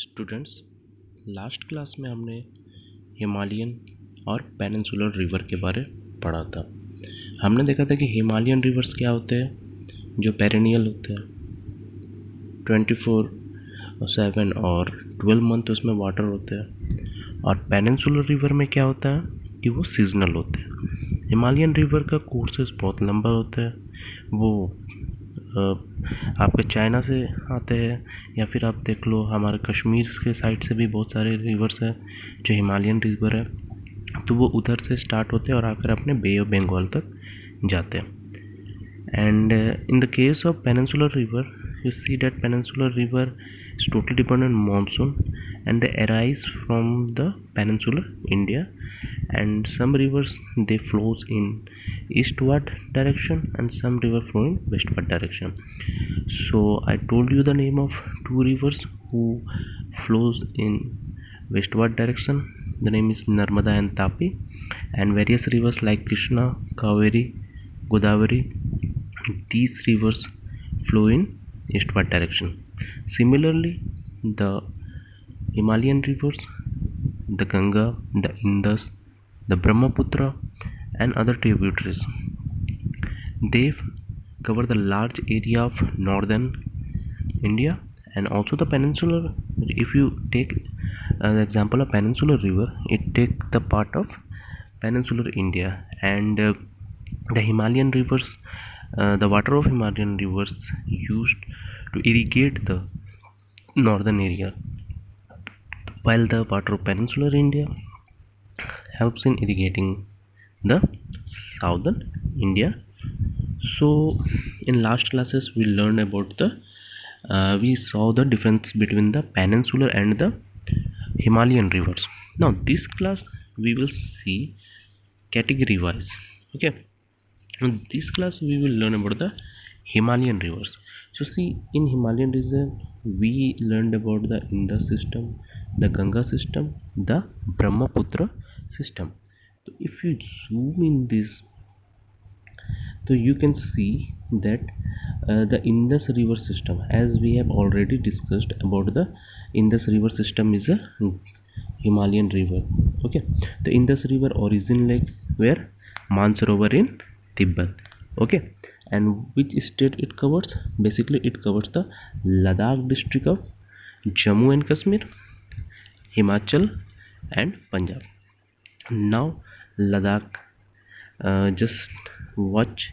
Students, last class में हमने Himalayan और पेनिनसुलर रिवर के बारे पढ़ा था। हमने देखा था कि हिमालयन रिवर्स क्या होते हैं, जो पेरेनियल होते हैं, 24/7 और 12 मंथ उसमें वाटर होते हैं। और पेनिनसुलर रिवर में क्या होता है कि वो सीजनल होते हैं। हिमालयन रिवर का कोर्सेस बहुत लंबा होता है। वो आपके चाइना से आते हैं, या फिर आप देख लो हमारे कश्मीर के साइड से भी बहुत सारे रिवर्स हैं जो हिमालयन रिवर है। तो वो उधर से स्टार्ट होते हैं और आकर अपने बे ऑफ बंगाल तक जाते हैं। And in the case of peninsular river, you see that peninsular river is totally dependent on monsoon, and they arise from the peninsular India. And some rivers they flows in eastward direction, and some river flow in westward direction. So I told you the name of two rivers who flows in westward direction. The name is Narmada and Tapi, and various rivers like Krishna, Kaveri, Godavari, these rivers flow in eastward direction. Similarly, the Himalayan rivers, the Ganga, the Indus, the Brahmaputra, and other tributaries, they cover the large area of northern India and also the peninsular. If you take the example of peninsular river, it take the part of peninsular India, and the Himalayan rivers, the water of Himalayan rivers used to irrigate the northern area, while the water of peninsular India helps in irrigating the southern India. So in last classes we learned about the we saw the difference between the peninsular and the Himalayan rivers. Now this class we will see category wise. Okay, in this class we will learn about the Himalayan rivers. So see, in Himalayan region we learned about the Indus system, the Ganga system, the Brahmaputra system. So if you zoom in this, so you can see that the Indus river system, as we have already discussed about the Indus river system, is a Himalayan river. Okay, the Indus river origin like where? Mansarovar in Tibet. Okay, and which state it covers? Basically it covers the Ladakh district of Jammu and Kashmir, Himachal, and Punjab. Now Ladakh, just watch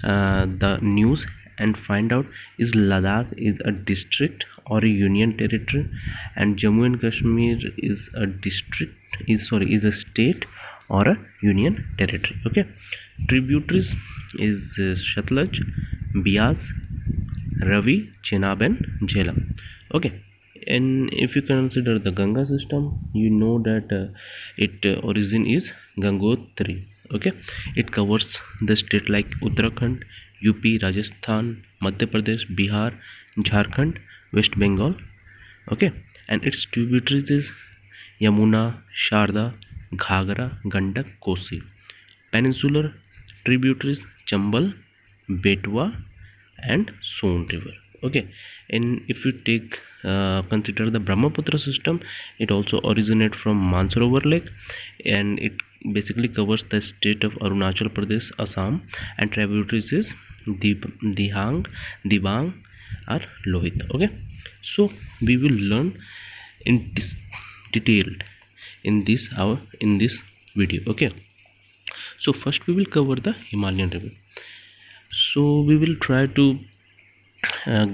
the news and find out, is Ladakh is a district or a union territory, and Jammu and Kashmir is a district, is a state or a union territory. Okay, tributaries is Shatluj, Bias, Ravi, Chenab, and Jhelum. Okay, and if you consider the Ganga system, you know that it origin is Gangotri. Okay, it covers the state like Uttarakhand, UP, Rajasthan, Madhya Pradesh, Bihar, Jharkhand, West Bengal. Okay, and its tributaries is Yamuna, Sharda, Ghagra, Gandak, Kosi. Peninsular tributaries Chambal, Betwa, and Son river. Okay, and if you take consider the Brahmaputra system, it also originates from Mansarovar lake, and it basically covers the state of Arunachal Pradesh, Assam, and tributaries is Dihang, Dibang, or Lohit. Okay, so we will learn in detailed in this video. Okay, so first we will cover the Himalayan river. So we will try to uh,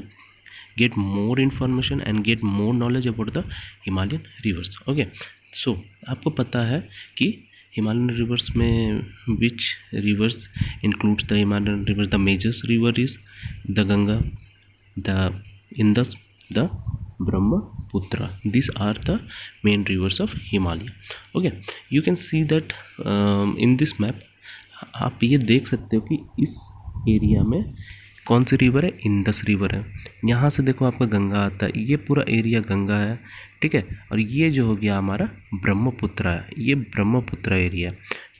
get more information and get more knowledge about the Himalayan rivers. Okay, so आपको पता है कि Himalayan rivers में which rivers includes the Himalayan rivers? The major river is the Ganga, the Indus, the Brahmaputra. These are the main rivers of Himalaya. Okay, you can see that in this map आप ये देख सकते हो कि इस area में कौन सी river है? इंदस रिवर है। यहाँ से देखो आपका गंगा आता है, ये पूरा एरिया गंगा है, ठीक है। और ये जो हो गया हमारा ब्रह्मपुत्र है, ये ब्रह्मपुत्र एरिया,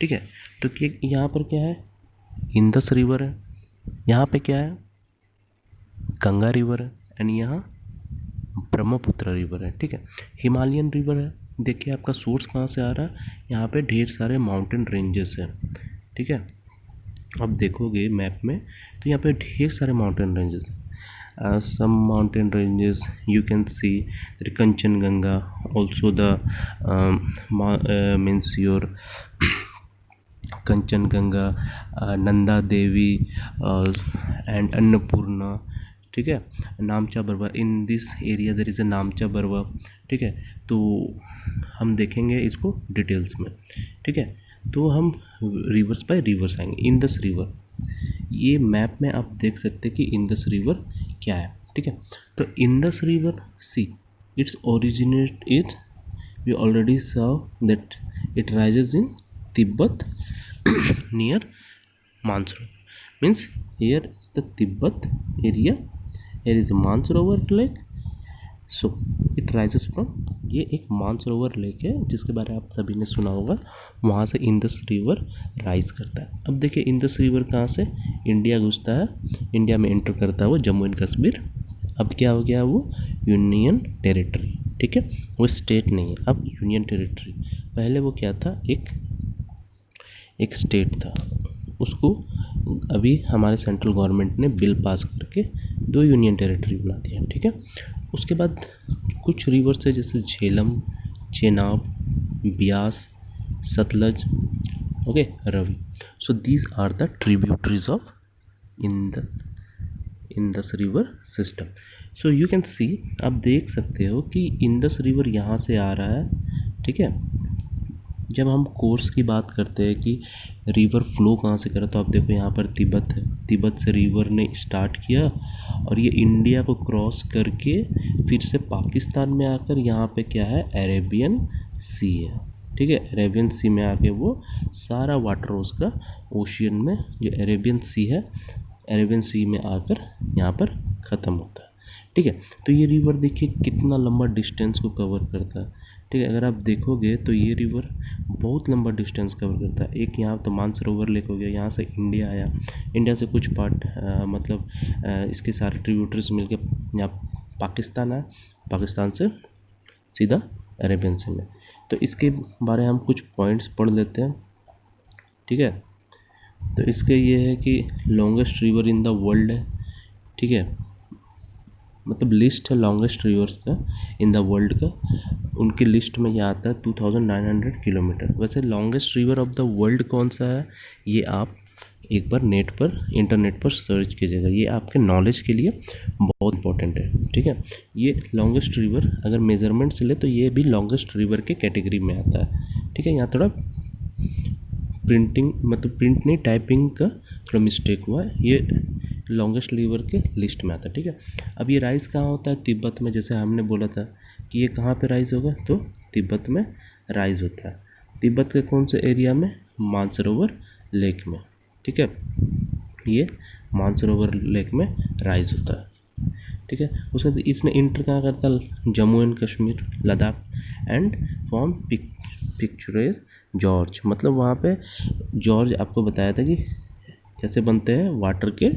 ठीक है। तो यहाँ पर क्या है? इंदस रिवर है, यहाँ पे क्या है? गंगा रिवर है, एंड यहाँ ब्रह्मपुत्र रिवर है, ठीक है। हिमालयन रिवर है, देखिए आपका सोर्स कहाँ से आ रहा है, यहाँ पे ढेर सारे माउंटेन रेंजेस हैं, ठीक है। अब देखोगे मैप में तो यहाँ पे ढेर सारे mountain ranges, some mountain ranges you can see the Kanchenjunga, also the means your Kanchenjunga, Nanda Devi and Annapurna, ठीक है। Namcha Barwa, in this area there is a Namcha Barwa, ठीक है। तो हम देखेंगे इसको डिटेल्स में, ठीक है। तो हम रिवर्स बाय रिवर्स आएंगे। इंडस रिवर, ये मैप में आप देख सकते हैं कि इंडस रिवर क्या है, ठीक है। तो Indus river, see it's originate it, we already saw that it rises in Tibet near Mansarovar, means here is the Tibet area, here is Mansarovar lake, so it rises from, ये एक मानसरोवर लेक है जिसके बारे में आप सभी ने सुना होगा, वहाँ से इंडस रिवर राइज करता है। अब देखिए इंडस रिवर कहाँ से इंडिया घुसता है, इंडिया में एंटर करता है वो जम्मू एंड कश्मीर, अब क्या हो गया वो यूनियन टेरिटरी, ठीक है। वो स्टेट नहीं है, अब यूनियन टेरिटरी। पहले वो क्या था, एक स्टेट था, उसको अभी हमारे सेंट्रल गवर्नमेंट ने बिल पास करके 2 यूनियन टेरिटरी बना दिया, ठीक है। उसके बाद कुछ रिवर्स है जैसे Jhelum, Chenab, Beas, Sutlej, okay, Ravi. So these are the tributaries of Indus river system. So you can see, आप देख सकते हो कि इंडस रिवर यहाँ से आ रहा है, ठीक है। जब हम कोर्स की बात करते हैं कि रिवर फ्लो कहाँ से करा, तो आप देखो यहाँ पर तिब्बत है, तिब्बत से रिवर ने स्टार्ट किया और ये इंडिया को क्रॉस करके फिर से पाकिस्तान में आकर यहाँ पे क्या है, अरेबियन सी है, ठीक है। अरेबियन सी में आके वो सारा वाटर उसका ओशियन में, जो अरेबियन सी है, अरेबियन सी में आकर यहाँ पर ख़त्म होता है, ठीक है। तो ये रिवर देखिए कितना लंबा डिस्टेंस को कवर करता है, ठीक है। अगर आप देखोगे तो ये रिवर बहुत लंबा डिस्टेंस कवर करता है। एक यहाँ तो मानसरोवर लेक हो गया, यहाँ से इंडिया आया, इंडिया से कुछ पार्ट मतलब इसके सारे ट्रिब्यूटरीज मिलके यहाँ पाकिस्तान आया, पाकिस्तान से सीधा अरेबियन सी में। तो इसके बारे में हम कुछ पॉइंट्स पढ़ लेते हैं, ठीक है। तो इसके ये है कि longest river in the world है, ठीक है, मतलब लिस्ट है लॉन्गेस्ट रिवर्स का इन द वर्ल्ड का, उनकी लिस्ट में ये आता है 2900 किलोमीटर। वैसे longest river of the world कौन सा है, ये आप एक बार नेट पर, इंटरनेट पर सर्च कीजिएगा, ये आपके नॉलेज के लिए बहुत इंपॉर्टेंट है, ठीक है। ये लॉन्गेस्ट रिवर अगर मेजरमेंट से ले तो ये भी लॉन्गेस्ट रिवर के कैटेगरी में आता है, ठीक है। यहाँ थोड़ा प्रिंटिंग, मतलब प्रिंट नहीं, टाइपिंग का थोड़ा मिस्टेक हुआ है, ये लॉन्गेस्ट रिवर के लिस्ट में आता है, ठीक है। अब ये राइज कहाँ होता है, तिब्बत में, जैसे हमने बोला था कि ये कहाँ पे राइज होगा, तो तिब्बत में राइज होता है। तिब्बत के कौन से एरिया में, मानसरोवर लेक में, ठीक है। ये मानसरोवर लेक में राइज होता है, ठीक है। उसके बाद इसने इंटर कहाँ करता है, Jammu and Kashmir, Ladakh and form picturesque gorge, मतलब वहाँ पे जॉर्ज आपको बताया था कि कैसे बनते हैं, वाटर के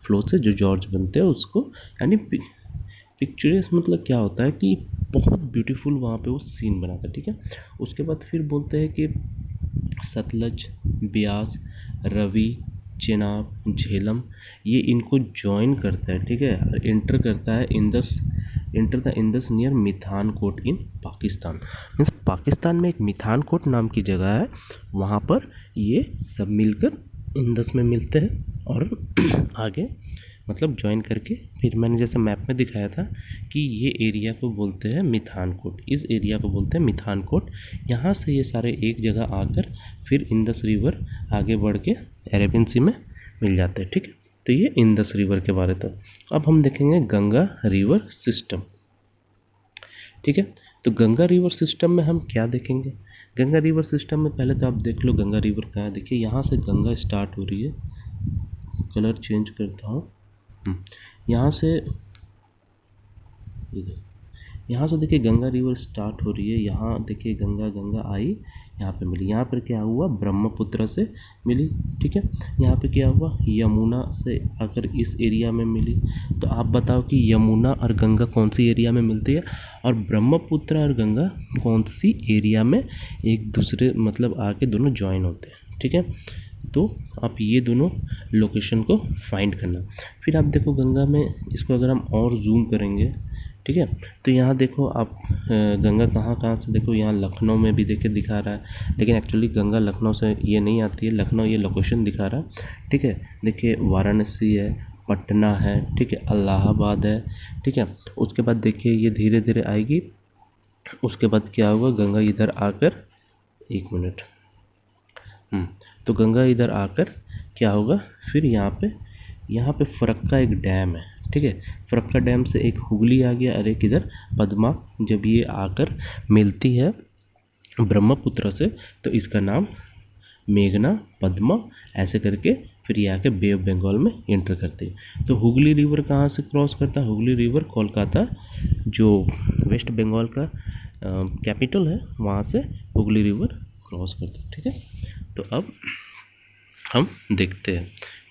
फ्लो से जो जॉर्ज बनते हैं उसको, यानी पिक्चरेस मतलब क्या होता है कि बहुत ब्यूटीफुल वहाँ पे वो सीन बनाता है, ठीक है। उसके बाद फिर बोलते हैं कि सतलज, ब्यास, रवि, चेनाब, झेलम, ये इनको ज्वाइन करता है, ठीक है, इंटर करता है enter the Indus near Mithankot in Pakistan. Means Pakistan में एक मिठानकोट नाम की जगह है, वहाँ पर ये सब मिलकर इंडस में मिलते हैं और आगे मतलब ज्वाइन करके, फिर मैंने जैसे मैप में दिखाया था कि ये एरिया को बोलते हैं मिठानकोट, इस एरिया को बोलते हैं मिठानकोट। यहाँ से ये सारे एक जगह आकर फिर इंडस रिवर आगे बढ़ के अरेबियन सी में मिल जाते हैं, ठीक है। तो ये इंडस रिवर के बारे था। अब हम देखेंगे गंगा रिवर सिस्टम, ठीक है। तो गंगा रिवर सिस्टम में हम क्या देखेंगे, गंगा रिवर सिस्टम में पहले तो आप देख लो गंगा रिवर कहाँ है। देखिए यहाँ से गंगा स्टार्ट हो रही है, कलर चेंज करता हूँ, यहाँ से यहाँ से देखिए गंगा रिवर स्टार्ट हो रही है, यहाँ देखिए गंगा गंगा आई, यहाँ पे मिली, यहाँ पर क्या हुआ ब्रह्मपुत्र से मिली, ठीक है। यहाँ पे क्या हुआ यमुना से आकर इस एरिया में मिली। तो आप बताओ कि यमुना और गंगा कौन सी एरिया में मिलती है, और ब्रह्मपुत्र और गंगा कौन सी एरिया में एक दूसरे मतलब आके दोनों ज्वाइन होते हैं, ठीक है। तो आप ये दोनों लोकेशन को फाइंड करना। फिर आप देखो गंगा में इसको अगर हम और जूम करेंगे, ठीक है, तो यहाँ देखो आप गंगा कहाँ कहाँ से, देखो यहाँ लखनऊ में भी देखिए दिखा रहा है, लेकिन एक्चुअली गंगा लखनऊ से ये नहीं आती है, लखनऊ ये लोकेशन दिखा रहा है, ठीक है। देखिए वाराणसी है, पटना है, ठीक है, इलाहाबाद है, ठीक है। उसके बाद देखिए ये धीरे धीरे आएगी, उसके बाद क्या होगा गंगा इधर आकर, एक मिनट, तो गंगा इधर आकर क्या होगा, फिर यहाँ पे फरक्का एक डैम है, ठीक है। फरक्का डैम से एक हुगली आ गया और एक इधर पद्मा, जब ये आकर मिलती है ब्रह्मपुत्र से तो इसका नाम मेघना, पद्मा, ऐसे करके फिर ये आके बे ऑफ बंगाल में एंटर करती है। तो हुगली रिवर कहाँ से क्रॉस करता है, हुगली रिवर कोलकाता जो वेस्ट बंगाल का कैपिटल है वहाँ से हुगली रिवर क्रॉस करता है, ठीक है। तो अब हम देखते हैं,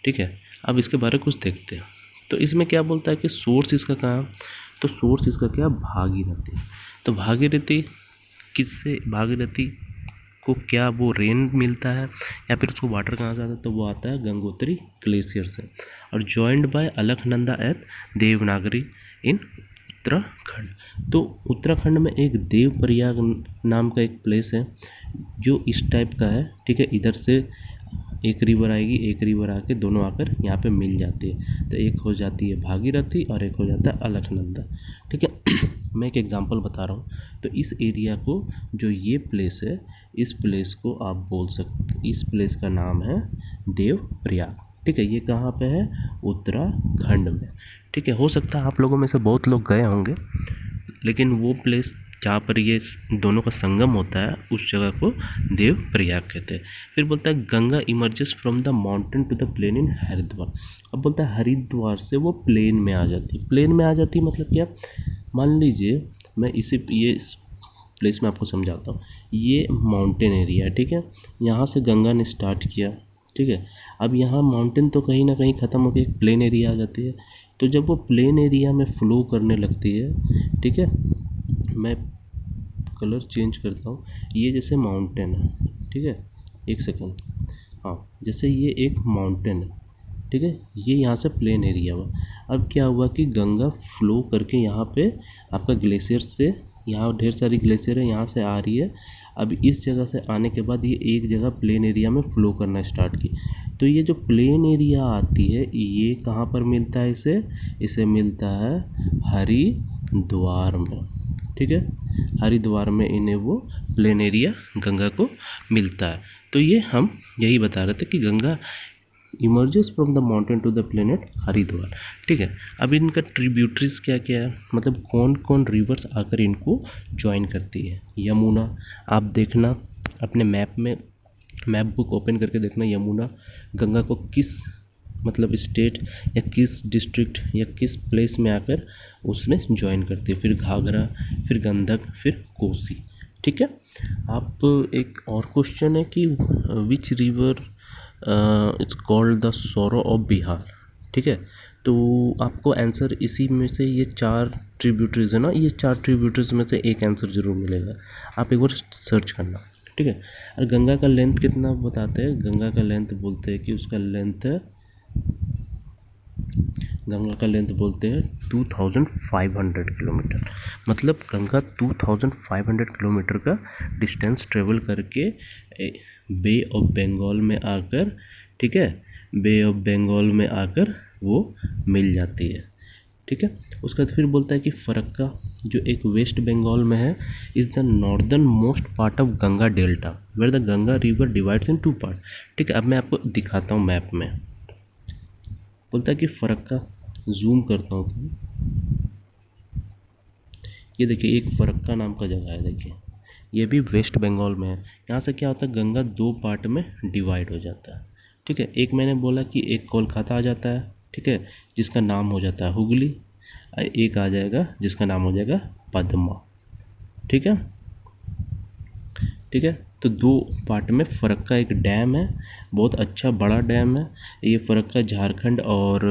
ठीक है, अब इसके बारे में कुछ देखते हैं। तो इसमें क्या बोलता है कि सोर्स इसका कहाँ, तो सोर्स इसका क्या भागीरथी। तो भागीरथी किससे, भागीरथी को क्या वो रेन मिलता है या फिर उसको वाटर कहाँ से आता है, तो वो आता है गंगोत्री ग्लेशियर से, और जॉइंड बाय अलकनंदा एट देवनागरी इन उत्तराखंड। तो उत्तराखंड में एक देवप्रयाग नाम का एक प्लेस है जो इस टाइप का है, ठीक है। इधर से एक रिवर आएगी, एक रिवर आके दोनों आकर यहाँ पे मिल जाती है, तो एक हो जाती है भागीरथी और एक हो जाता है अलकनंदा, ठीक है। मैं एक एग्जांपल बता रहा हूँ। तो इस एरिया को, जो ये प्लेस है, इस प्लेस को आप बोल सकते, इस प्लेस का नाम है देवप्रयाग, ठीक है। ये कहाँ पे है, उत्तराखंड में, ठीक है। हो सकता है आप लोगों में से बहुत लोग गए होंगे, लेकिन वो प्लेस जहाँ पर ये दोनों का संगम होता है उस जगह को देवप्रयाग कहते हैं। फिर बोलता है Ganga emerges from the mountain to the plain in Haridwar. अब बोलता है हरिद्वार से वो प्लेन में आ जाती है, प्लेन में आ जाती है मतलब क्या, मान लीजिए मैं इसी ये प्लेस में आपको समझाता हूँ। ये माउंटेन एरिया है, ठीक है, यहाँ से गंगा ने स्टार्ट किया, ठीक है। अब यहाँ माउंटेन तो कहीं ना कहीं ख़त्म होकर एक प्लेन एरिया आ जाती है। तो जब वो प्लेन एरिया में फ्लो करने लगती है, ठीक है, मैं कलर चेंज करता हूँ, ये जैसे माउंटेन है, ठीक है, एक सेकंड, हाँ, जैसे ये एक माउंटेन है, ठीक है, ये यहाँ से प्लेन एरिया हुआ। अब क्या हुआ कि गंगा फ्लो करके यहाँ पे आपका ग्लेशियर से, यहाँ ढेर सारी ग्लेशियर है, यहाँ से आ रही है। अब इस जगह से आने के बाद ये एक जगह प्लेन एरिया में फ़्लो करना स्टार्ट की। तो ये जो प्लेन एरिया आती है ये कहाँ पर मिलता है, इसे मिलता है हरिद्वार में, ठीक है। हरिद्वार में इन्हें वो प्लेन एरिया गंगा को मिलता है। तो ये हम यही बता रहे थे कि Ganga emerges from the mountain to the planet Haridwar, ठीक है। अब इनका ट्रिब्यूटरीज क्या क्या है, मतलब कौन कौन रिवर्स आकर इनको ज्वाइन करती है। यमुना, आप देखना अपने मैप में, मैप बुक ओपन करके देखना यमुना गंगा को किस मतलब स्टेट या किस डिस्ट्रिक्ट या किस प्लेस में आकर उसमें ज्वाइन करती है। फिर घाघरा, फिर गंडक, फिर कोसी, ठीक है। आप एक और क्वेश्चन है कि which river it's called the sorrow of Bihar, ठीक है। तो आपको आंसर इसी में से ये 4 ट्रिब्यूटरीज है ना, ये 4 ट्रिब्यूटरीज में से एक आंसर ज़रूर मिलेगा, आप एक बार सर्च करना, ठीक है। और गंगा का लेंथ कितना बताते हैं, गंगा का लेंथ बोलते हैं कि उसका लेंथ है, गंगा का लेंथ बोलते हैं 2500 किलोमीटर। मतलब गंगा 2500 किलोमीटर का डिस्टेंस ट्रेवल करके बे ऑफ बंगाल में आकर, ठीक है, बे ऑफ बंगाल में आकर वो मिल जाती है, ठीक है। उसके बाद फिर बोलता है कि फरक्का जो एक वेस्ट बंगाल में है, is the northern most part of Ganga delta where the Ganga river divides in 2 part, ठीक है। अब मैं आपको दिखाता हूँ मैप में, बोलता है कि फरक्का, जूम करता हूँ तो ये देखिए एक फरक्का नाम का जगह है, देखिए ये भी वेस्ट बंगाल में है। यहाँ से क्या होता है, गंगा 2 पार्ट में डिवाइड हो जाता है, ठीक है। एक मैंने बोला कि एक कोलकाता आ जाता है, ठीक है, जिसका नाम हो जाता है हुगली, एक आ जाएगा जिसका नाम हो जाएगा पद्मा। ठीक है, ठीक है। तो दो पार्ट में फ़रक्का एक डैम है, बहुत अच्छा बड़ा डैम है। ये फ़रक्का झारखंड और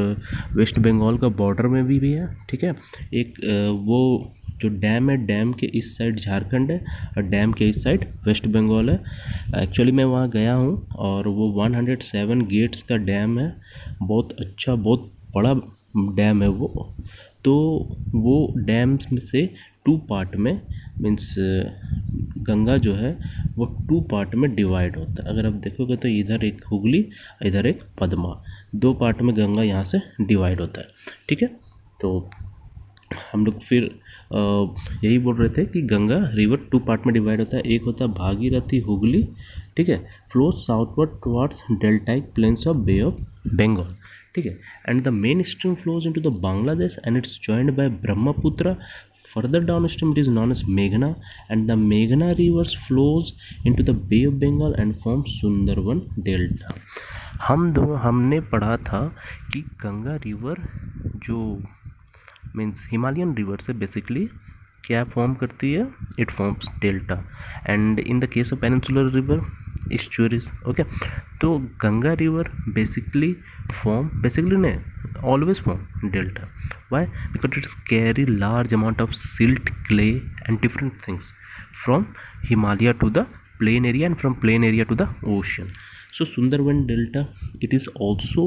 वेस्ट बंगाल का बॉर्डर में भी है। ठीक है, एक वो जो डैम है, डैम के इस साइड झारखंड है और डैम के इस साइड वेस्ट बंगाल है। एक्चुअली मैं वहाँ गया हूँ और वो 107 गेट्स का डैम है, बहुत अच्छा बहुत बड़ा डैम है वो। तो वो डैम में से टू पार्ट में मीन्स गंगा जो है वो टू पार्ट में डिवाइड होता है। अगर आप देखोगे तो इधर एक हुगली, इधर एक पद्मा, दो पार्ट में गंगा यहाँ से डिवाइड होता है। ठीक है, तो हम लोग फिर यही बोल रहे थे कि गंगा रिवर टू पार्ट में डिवाइड होता है। एक होता है भागीरथी हुगली, ठीक है, flows southward towards deltaic plains of Bay of Bengal. ठीक है, and the main stream flows into the Bangladesh and it's joined by Brahmaputra. Further downstream it is known as Meghna, and the Meghna rivers flows into the Bay of Bengal and forms Sundarban Delta. हमने पढ़ा था कि Ganga river जो means Himalayan river से basically क्या form करती है, it forms delta, and in the case of peninsular river estuaries. Okay, तो गंगा रिवर बेसिकली ने always form delta. Why? Because it carry large amount of silt, clay and different things from Himalaya to the plain area and from plain area to the ocean. So Sundarban Delta, it is also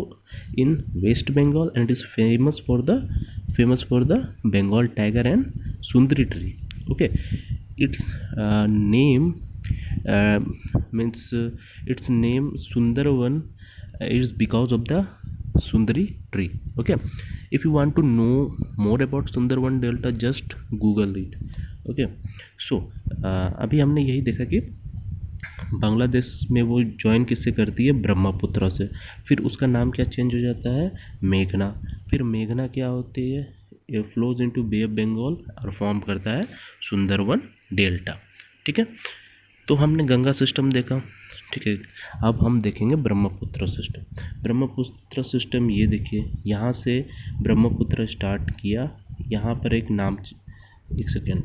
in West Bengal and it is famous for the Bengal tiger and Sundari tree. Okay, its name uh, means its name Sundarban is because of the Sundari tree. Okay, if you want to know more about Sundarban Delta, just Google it. Okay, so अभी हमने यही देखा कि बांग्लादेश में वो join किससे करती है, ब्रह्मपुत्र से। फिर उसका नाम क्या चेंज हो जाता है, मेघना। फिर मेघना क्या होती है, ये flows into Bay of Bengal और फॉर्म करता है सुंदरवन डेल्टा। ठीक है, तो हमने गंगा सिस्टम देखा। ठीक है, अब हम देखेंगे ब्रह्मपुत्र सिस्टम। ब्रह्मपुत्र सिस्टम ये देखिए, यहाँ से ब्रह्मपुत्र स्टार्ट किया, यहाँ पर एक सेकेंड,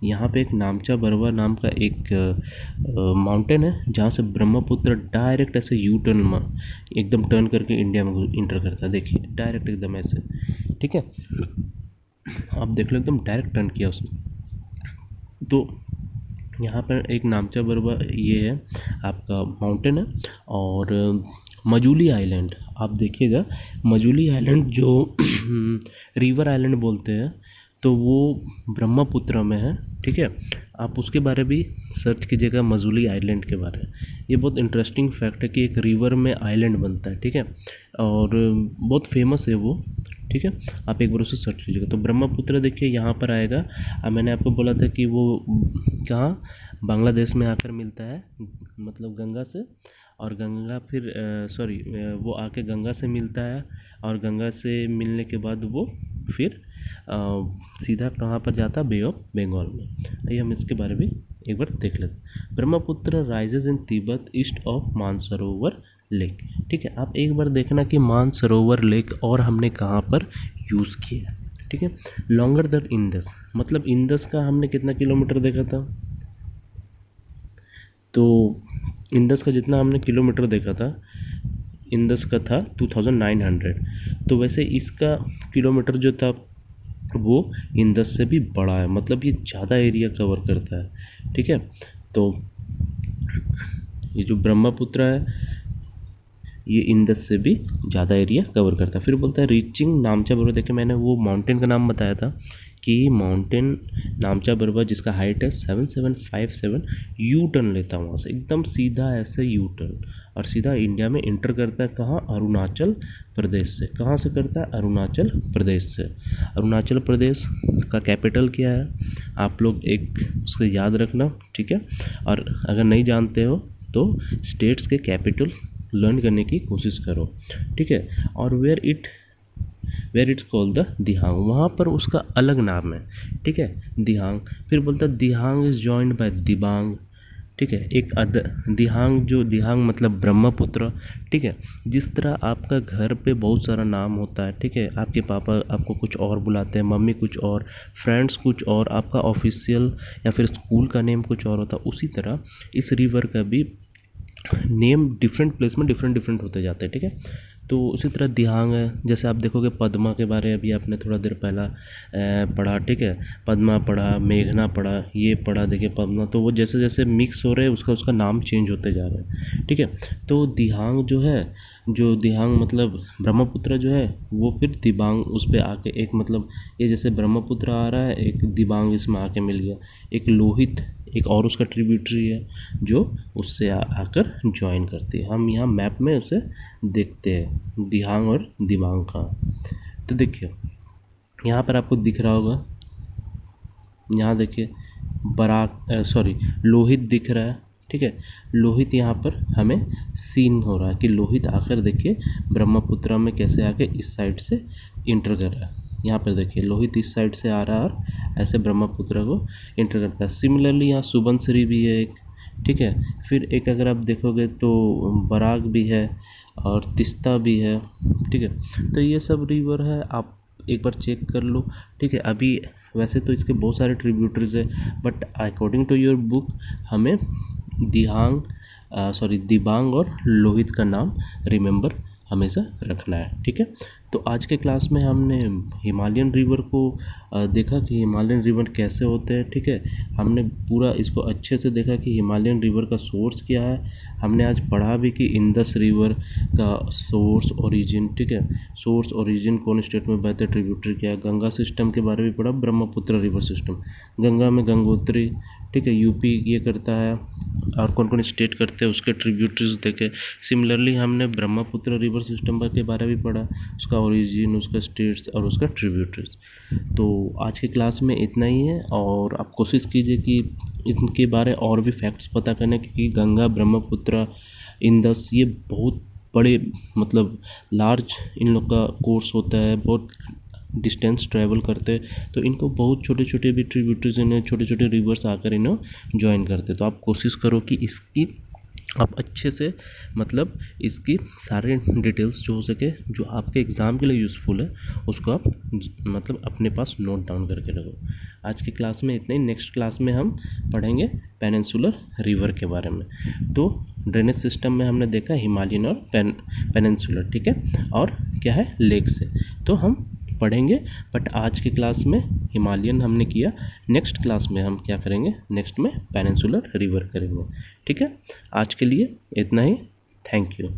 यहाँ पे एक नामचा बरवा नाम का एक माउंटेन है, जहाँ से ब्रह्मपुत्र डायरेक्ट ऐसे यू टर्न एकदम टर्न करके इंडिया में इंटर करता है। देखिए डायरेक्ट एकदम ऐसे। ठीक है, आप देख लो एकदम डायरेक्ट टर्न किया उसने। तो यहाँ पर एक नामचा बरवा ये है आपका माउंटेन है, और मजूली आइलैंड आप देखिएगा, मजूली आइलैंड जो रिवर आइलैंड बोलते हैं, तो वो ब्रह्मपुत्र में है। ठीक है, आप उसके बारे भी सर्च कीजिएगा, मजूली आइलैंड के बारे में। ये बहुत इंटरेस्टिंग फैक्ट है कि एक रिवर में आइलैंड बनता है। ठीक है, और बहुत फेमस है वो। ठीक है, आप एक बार उसे सर्च कीजिएगा। तो ब्रह्मपुत्र देखिए यहाँ पर आएगा। अब मैंने आपको बोला था कि वो कहाँ, बांग्लादेश में आकर मिलता है, मतलब गंगा से, और गंगा फिर वो आके गंगा से मिलता है, और गंगा से मिलने के बाद वो फिर सीधा कहाँ पर जाता, बे ऑफ बंगाल में। आइए हम इसके बारे में एक बार देख लेते हैं। Brahmaputra rises in Tibet east of Mansarovar lake. ठीक है, आप एक बार देखना कि मानसरोवर लेक और हमने कहाँ पर यूज़ किया है। ठीक है, लॉन्गर देन इंदस, मतलब इंदस का हमने कितना किलोमीटर देखा था, तो इंदस का जितना हमने किलोमीटर देखा था, इंदस का था 2900। तो वैसे इसका किलोमीटर जो था वो इंदस से भी बड़ा है, मतलब ये ज़्यादा एरिया कवर करता है। ठीक है, तो ये जो ब्रह्मपुत्र है ये इंदस से भी ज़्यादा एरिया कवर करता है। फिर बोलता है रीचिंग नामचा बरवा। देखिए मैंने वो माउंटेन का नाम बताया था कि माउंटेन नामचा बरवा, जिसका हाइट है 7757, यू टर्न लेता है वहाँ से एकदम सीधा ऐसे यू टर्न, और सीधा इंडिया में इंटर करता है। कहाँ, अरुणाचल प्रदेश से। कहाँ से करता है, अरुणाचल प्रदेश से। अरुणाचल प्रदेश का कैपिटल क्या है, आप लोग एक उसको याद रखना। ठीक है, और अगर नहीं जानते हो तो स्टेट्स के कैपिटल लर्न करने की कोशिश करो। ठीक है, और वेयर इट्स कॉल्ड द दिहांग, वहाँ पर उसका अलग नाम है। ठीक है, दिहांग। फिर बोलता है दिहांग इज जॉइंड बाय दिबांग, ठीक है। एक दिहांग, जो दिहांग मतलब ब्रह्मपुत्र, ठीक है। जिस तरह आपका घर पे बहुत सारा नाम होता है, ठीक है, आपके पापा आपको कुछ और बुलाते हैं, मम्मी कुछ और, फ्रेंड्स कुछ और, आपका ऑफिशियल या फिर स्कूल का नेम कुछ और होता है, उसी तरह इस रिवर का भी नेम डिफरेंट प्लेस में डिफरेंट डिफरेंट होते जाते हैं, ठीक है। तो उसी तरह दिहांग है, जैसे आप देखोगे पद्मा के बारे अभी आपने थोड़ा देर पहला पढ़ा, ठीक है। पद्मा पढ़ा, मेघना पढ़ा, ये पढ़ा, देखिए पद्मा, तो वो जैसे जैसे मिक्स हो रहे हैं उसका उसका नाम चेंज होते जा रहा है, ठीक है। तो दिहांग जो है, जो दिहांग मतलब ब्रह्मपुत्र जो है, वो फिर दिबांग उस पर आके एक मतलब, ये जैसे ब्रह्मपुत्र आ रहा है, एक दिबांग इसमें आके मिल गया, एक लोहित एक और उसका ट्रिब्यूटरी है जो उससे आकर ज्वाइन करती है। हम यहाँ मैप में उसे देखते हैं, दिहांग और दिबांग का। तो देखिए यहाँ पर आपको दिख रहा होगा, यहाँ देखिए बराक सॉरी लोहित दिख रहा है, ठीक है। लोहित यहाँ पर हमें सीन हो रहा है कि लोहित आकर देखिए ब्रह्मपुत्र में कैसे आके इस साइड से इंटर कर रहा है। यहाँ पर देखिए लोहित इस साइड से आ रहा है और ऐसे ब्रह्मपुत्र को इंटर करता है। सिमिलरली यहाँ सुबनसिरी भी है एक, ठीक है। फिर एक अगर आप देखोगे तो बराक भी है और तिस्ता भी है, ठीक है। तो ये सब रिवर है, आप एक बार चेक कर लो, ठीक है। अभी वैसे तो इसके बहुत सारे ट्रिब्यूटरीज है, but according to your book हमें दिहांग दिबांग और लोहित का नाम रिमेंबर हमेशा रखना है, ठीक है। तो आज के क्लास में हमने हिमालयन रिवर को देखा कि हिमालयन रिवर कैसे होते हैं, ठीक है। हमने पूरा इसको अच्छे से देखा कि हिमालयन रिवर का सोर्स क्या है। हमने आज पढ़ा भी कि इंडस रिवर का सोर्स ओरिजिन, ठीक है। सोर्स ओरिजिन कौन स्टेट में बहते, ट्रिब्यूटरी क्या है। गंगा सिस्टम के बारे में पढ़ा, ब्रह्मपुत्र रिवर सिस्टम, गंगा में गंगोत्री, ठीक है, यूपी ये करता है और कौन कौन स्टेट करते हैं उसके ट्रिब्यूटरीज देखे। सिमिलरली हमने ब्रह्मपुत्र रिवर सिस्टम के बारे में पढ़ा, उसका ओरिजिन, उसका स्टेट्स और उसका ट्रिब्यूटरीज। तो आज की क्लास में इतना ही है, और आप कोशिश कीजिए कि इनके बारे और भी फैक्ट्स पता करने, क्योंकि गंगा, ब्रह्मपुत्र, इंडस ये बहुत बड़े मतलब लार्ज इन लोग का कोर्स होता है, बहुत डिस्टेंस ट्रैवल करते हैं, तो इनको बहुत छोटे छोटे भी ट्रिब्यूटरीज इन्हें छोटे छोटे रिवर्स आकर इन्हें ज्वाइन करते हैं। तो आप कोशिश करो कि इसकी आप अच्छे से मतलब इसकी सारे डिटेल्स जो हो सके, जो आपके एग्ज़ाम के लिए यूज़फुल है, उसको आप मतलब अपने पास नोट डाउन करके रखो। आज की क्लास में इतना ही। नेक्स्ट क्लास में हम पढ़ेंगे पेनिनसुलर रिवर के बारे में। तो ड्रेनेज सिस्टम में हमने देखा हिमालयन और पेनिनसुलर, ठीक है, और क्या है लेक से, तो हम पढ़ेंगे। बट आज की क्लास में हिमालयन हमने किया, नेक्स्ट क्लास में हम क्या करेंगे, नेक्स्ट में पेनिनसुलर रिवर करेंगे, ठीक है। आज के लिए इतना ही। Thank you.